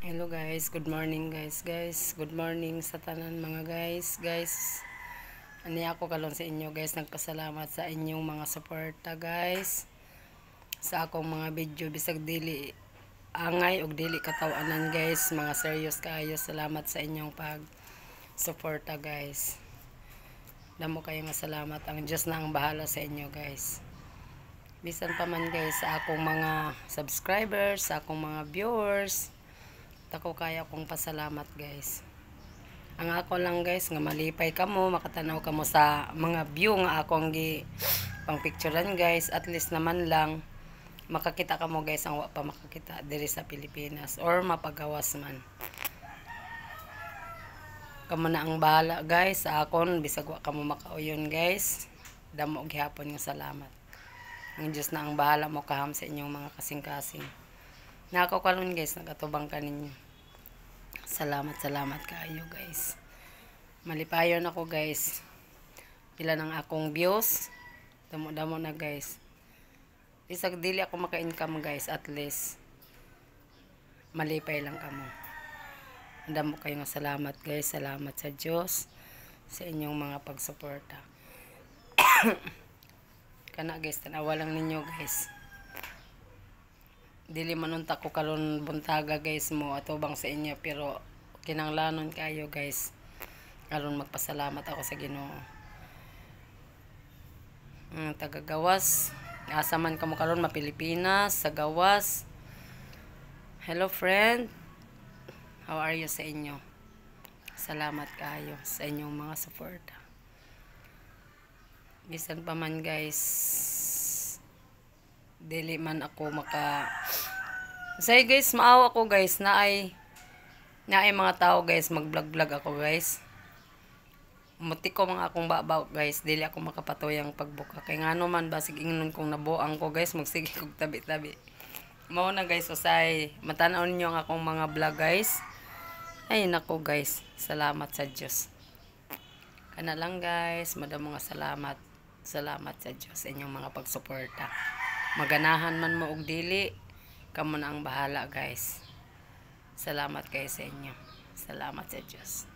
Hello guys, good morning guys. Good morning sa tanan mga guys. Ani ako kalon sa inyo guys, nagpasalamat sa inyong mga suporta guys. Sa akong mga video bisag dili angay og dili katawanan guys, mga serious kaayo. Salamat sa inyong pag suporta guys. Damo kayo nga salamat. Ang Diyos na ang bahala sa inyo guys. Bisan pa man guys sa akong mga subscribers, sa akong mga viewers, ako kaya kong pasalamat guys. Ang ako lang guys nga malipay kamo, makatanaw kamo sa mga view nga akong gi pang picturean guys, at least naman lang makakita kamo guys ang wa pa makakita diri sa Pilipinas or mapagawas man. Kamo na ang bahala guys sa akon, bisag wa kamo makauyon guys. Damo gihapon nga salamat. Ang Diyos na ang bahala mo kaham sa inyong mga kasing-kasing. Nako kalon guys, nagatubang ka ninyo. Salamat kaayo guys. Malipayon ako guys. Pila ng akong views. Damo na guys. Isag dili ako maka-income guys, at least malipay lang kamo. Damo kayo nga salamat guys. Salamat sa Diyos sa inyong mga pagsuporta. Kana guys, tanawa lang ninyo guys. Dili manunta ko kalon buntaga guys mo atubang sa inyo, pero kinanglanon kayo guys. Kalon magpasalamat ako sa Ginoo. Taga-gawas, asa man kamo kalon Pilipinas, sa gawas. Hello friend. How are you sa inyo? Salamat kayo sa inyong mga suporta. Bisan pa man guys, dili man ako maka say guys, maawa ako guys na ay mga tao guys mag-vlog ako guys. Muti ko mga akong babaw guys, dili ako makapatuyang pagbuka kay ngano man basig ingnon kong nabuang ko guys, magsige kog tabi-tabi. Mao na guys, usay matanaw ninyo ang akong mga vlog guys. Ay nako guys, salamat sa Dios. Kana lang guys, madamo nga salamat sa Dios sa inyong mga pagsuporta. Maganahan man mo og dili, kamo na ang bahala guys. Salamat kayo sa inyo. Salamat sa Diyos.